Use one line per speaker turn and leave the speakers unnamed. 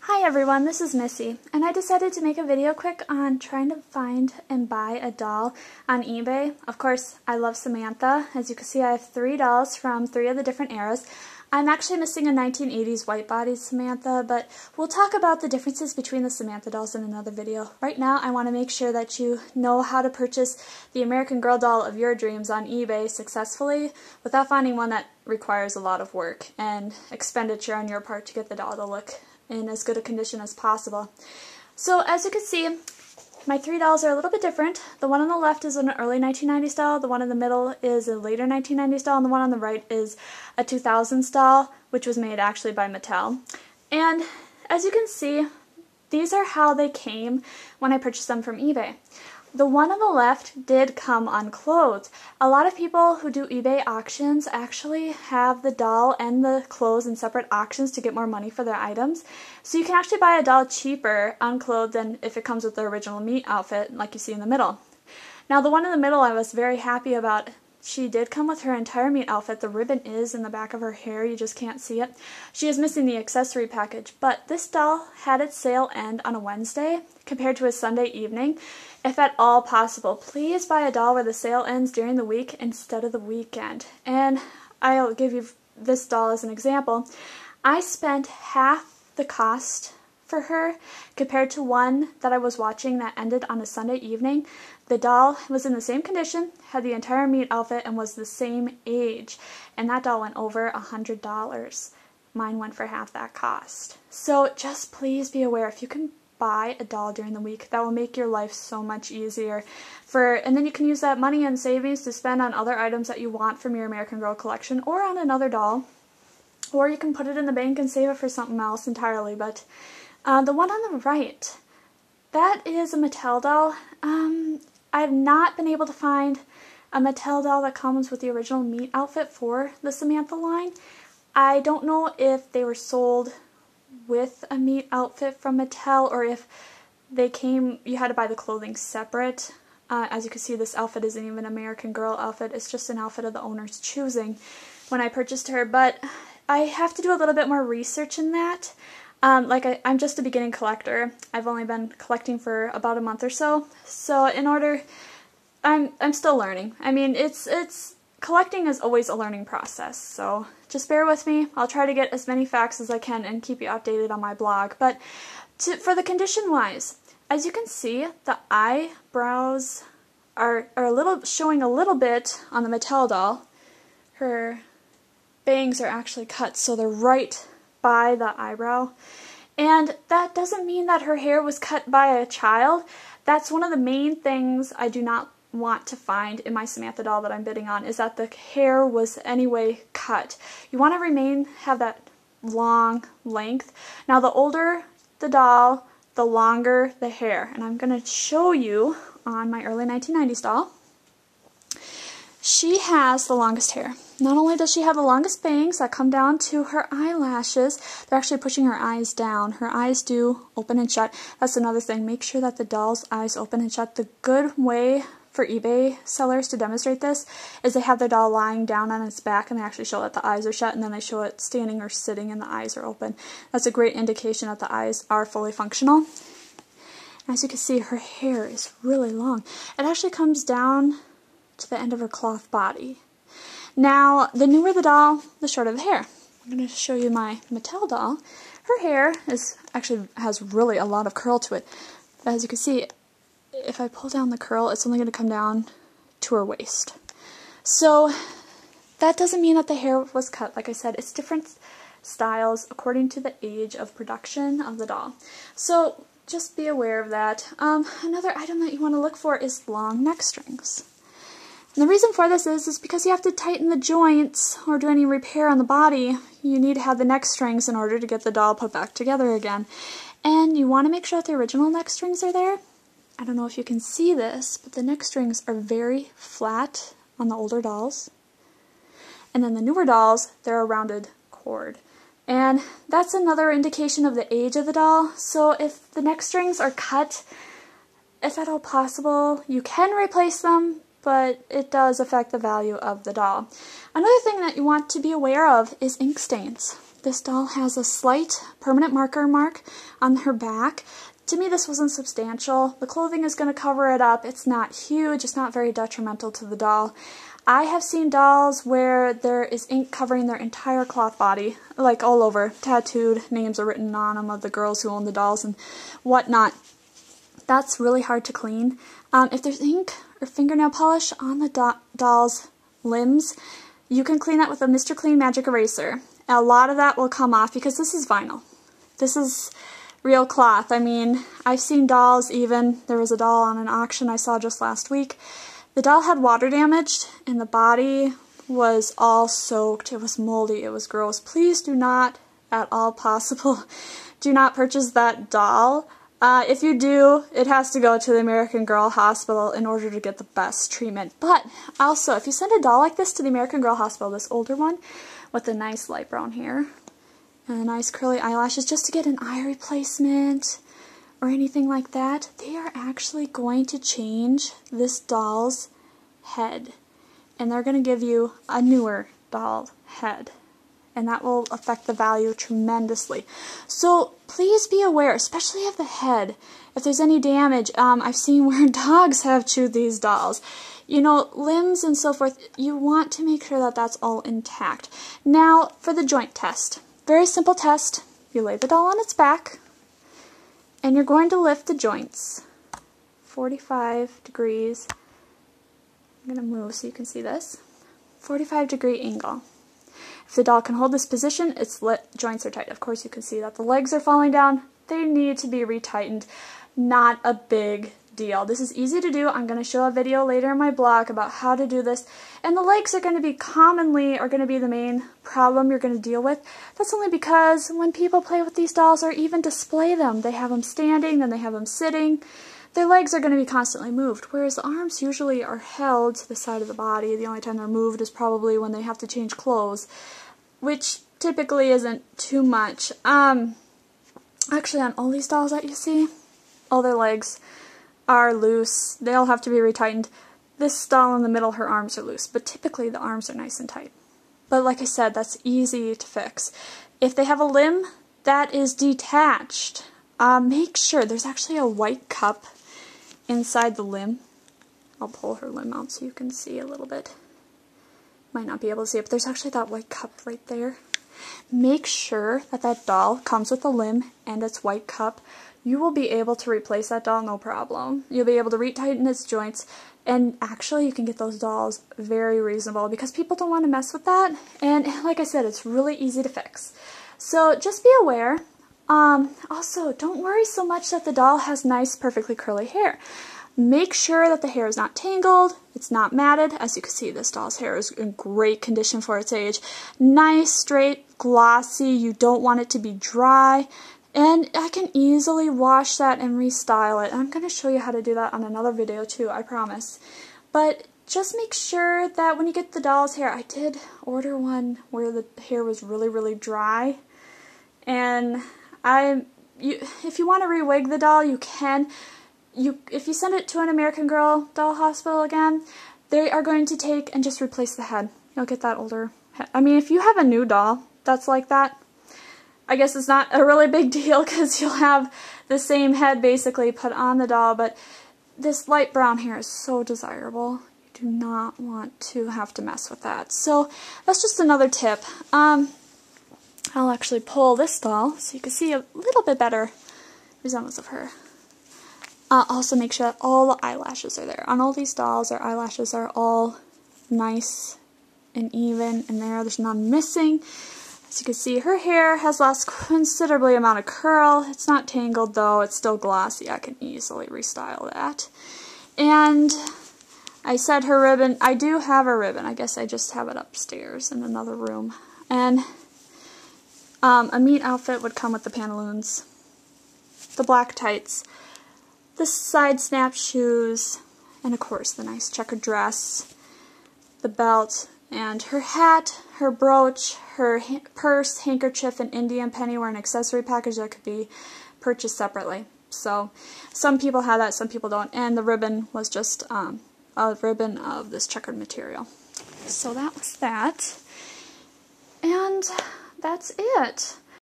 Hi everyone, this is Missy, and I decided to make a video quick on trying to find and buy a doll on eBay. Of course, I love Samantha. As you can see, I have 3 dolls from 3 of the different eras. I'm actually missing a 1980s white-bodied Samantha, but we'll talk about the differences between the Samantha dolls in another video. Right now, I want to make sure that you know how to purchase the American Girl doll of your dreams on eBay successfully without finding one that requires a lot of work and expenditure on your part to get the doll to look in as good a condition as possible. So as you can see, my 3 dolls are a little bit different. The one on the left is an early 1990s doll, the one in the middle is a later 1990s doll, and the one on the right is a 2000s doll, which was made actually by Mattel. And as you can see, these are how they came when I purchased them from eBay. The one on the left did come unclothed. A lot of people who do eBay auctions actually have the doll and the clothes in separate auctions to get more money for their items. So you can actually buy a doll cheaper unclothed than if it comes with the original meat outfit like you see in the middle. Now the one in the middle I was very happy about. She did come with her entire meat outfit. The ribbon is in the back of her hair, you just can't see it. She is missing the accessory package, but this doll had its sale end on a Wednesday compared to a Sunday evening. If at all possible, please buy a doll where the sale ends during the week instead of the weekend. And I'll give you this doll as an example. I spent half the cost for her compared to one that I was watching that ended on a Sunday evening. The doll was in the same condition, had the entire meat outfit, and was the same age. And that doll went over $100. Mine went for half that cost. So just please be aware, if you can buy a doll during the week, that will make your life so much easier. And then you can use that money and savings to spend on other items that you want from your American Girl collection or on another doll. Or you can put it in the bank and save it for something else entirely. But the one on the right, that is a Mattel doll. I've not been able to find a Mattel doll that comes with the original meat outfit for the Samantha line. I don't know if they were sold with a meat outfit from Mattel or if they came, you had to buy the clothing separate. As you can see, this outfit isn't even an American Girl outfit, it's just an outfit of the owner's choosing when I purchased her, but I have to do a little bit more research in that. I'm just a beginning collector. I've only been collecting for about a month or so, so I'm still learning. I mean, collecting is always a learning process, so just bear with me. I'll try to get as many facts as I can and keep you updated on my blog. But for the condition-wise, as you can see, the eyebrows are showing a little bit on the Mattel doll. Her bangs are actually cut, so they're right by the eyebrow. And that doesn't mean that her hair was cut by a child. That's one of the main things I do not want to find in my Samantha doll that I'm bidding on, is that the hair was anyway cut. You want to have that long length. Now the older the doll, the longer the hair. And I'm going to show you on my early 1990s doll. She has the longest hair. Not only does she have the longest bangs that come down to her eyelashes, they're actually pushing her eyes down. Her eyes do open and shut. That's another thing. Make sure that the doll's eyes open and shut. The good way for eBay sellers to demonstrate this is they have their doll lying down on its back and they actually show that the eyes are shut, and then they show it standing or sitting and the eyes are open. That's a great indication that the eyes are fully functional. As you can see, her hair is really long. It actually comes down to the end of her cloth body. Now, the newer the doll, the shorter the hair. I'm going to show you my Mattel doll. Her hair has really a lot of curl to it. As you can see, if I pull down the curl, it's only going to come down to her waist. So that doesn't mean that the hair was cut. Like I said, it's different styles according to the age of production of the doll. So just be aware of that. Another item that you want to look for is long neck strings. And the reason for this is because you have to tighten the joints or do any repair on the body. You need to have the neck strings in order to get the doll put back together again. And you want to make sure that the original neck strings are there. I don't know if you can see this, but the neck strings are very flat on the older dolls. And then the newer dolls, they're a rounded cord. And that's another indication of the age of the doll. So if the neck strings are cut, if at all possible, you can replace them, but it does affect the value of the doll. Another thing that you want to be aware of is ink stains. This doll has a slight permanent marker mark on her back. To me, this wasn't substantial. The clothing is going to cover it up. It's not huge. It's not very detrimental to the doll. I have seen dolls where there is ink covering their entire cloth body, like all over, tattooed, names are written on them of the girls who own the dolls and whatnot. That's really hard to clean. If there's ink or fingernail polish on the doll's limbs, you can clean that with a Mr. Clean Magic Eraser. A lot of that will come off because this is vinyl. This is real cloth. I mean, I've seen dolls even, there was a doll on an auction I saw just last week. The doll had water damage and the body was all soaked. It was moldy. It was gross. Please do not, at all possible, do not purchase that doll. If you do, it has to go to the American Girl Hospital in order to get the best treatment. But also, if you send a doll like this to the American Girl Hospital, this older one with a nice light brown hair and nice curly eyelashes, just to get an eye replacement or anything like that, they are actually going to change this doll's head. And they're going to give you a newer doll head. And that will affect the value tremendously. So please be aware, especially of the head, if there's any damage. I've seen where dogs have chewed these dolls. You know, limbs and so forth, you want to make sure that that's all intact. Now, for the joint test. Very simple test. You lay the doll on its back, and you're going to lift the joints 45 degrees. I'm going to move so you can see this. 45-degree angle. If the doll can hold this position, its joints are tight. Of course, you can see that the legs are falling down. They need to be retightened. Not a big deal. This is easy to do. I'm going to show a video later in my blog about how to do this. And the legs are going to be the main problem you're going to deal with. That's only because when people play with these dolls or even display them, they have them standing, then they have them sitting. Their legs are going to be constantly moved, whereas the arms usually are held to the side of the body. The only time they're moved is probably when they have to change clothes, which typically isn't too much. Actually, on all these dolls that you see, all their legs are loose. They all have to be retightened. This doll in the middle, her arms are loose, but typically the arms are nice and tight. But like I said, that's easy to fix. If they have a limb that is detached, make sure there's actually a white cup inside the limb. I'll pull her limb out so you can see a little bit. Might not be able to see it, but there's actually that white cup right there. Make sure that that doll comes with a limb and its white cup. You will be able to replace that doll no problem. You'll be able to retighten its joints, and actually you can get those dolls very reasonable because people don't want to mess with that, and like I said, it's really easy to fix. So just be aware. Also, don't worry so much that the doll has nice, perfectly curly hair. Make sure that the hair is not tangled, it's not matted. As you can see, this doll's hair is in great condition for its age. Nice, straight, glossy. You don't want it to be dry. And I can easily wash that and restyle it. I'm going to show you how to do that on another video too, I promise. But just make sure that when you get the doll's hair, I did order one where the hair was really, really dry. And if you want to re-wig the doll, you can. If you send it to an American Girl Doll Hospital again, they are going to take and just replace the head. You'll get that older head. I mean, if you have a new doll that's like that, I guess it's not a really big deal because you'll have the same head basically put on the doll, but this light brown hair is so desirable. You do not want to have to mess with that. So that's just another tip. I'll actually pull this doll so you can see a little bit better resemblance of her. Also make sure that all the eyelashes are there. On all these dolls, our eyelashes are all nice and even in there. There's none missing. As you can see, her hair has lost considerably amount of curl. It's not tangled though, it's still glossy. I can easily restyle that. And I said her ribbon, I do have a ribbon. I guess I just have it upstairs in another room. And a meat outfit would come with the pantaloons, the black tights, the side snap shoes, and of course the nice checkered dress, the belt, and her hat, her brooch, her purse, handkerchief, and Indian penny were an accessory package that could be purchased separately. So some people have that, some people don't. And the ribbon was just a ribbon of this checkered material. So that was that. And that's it.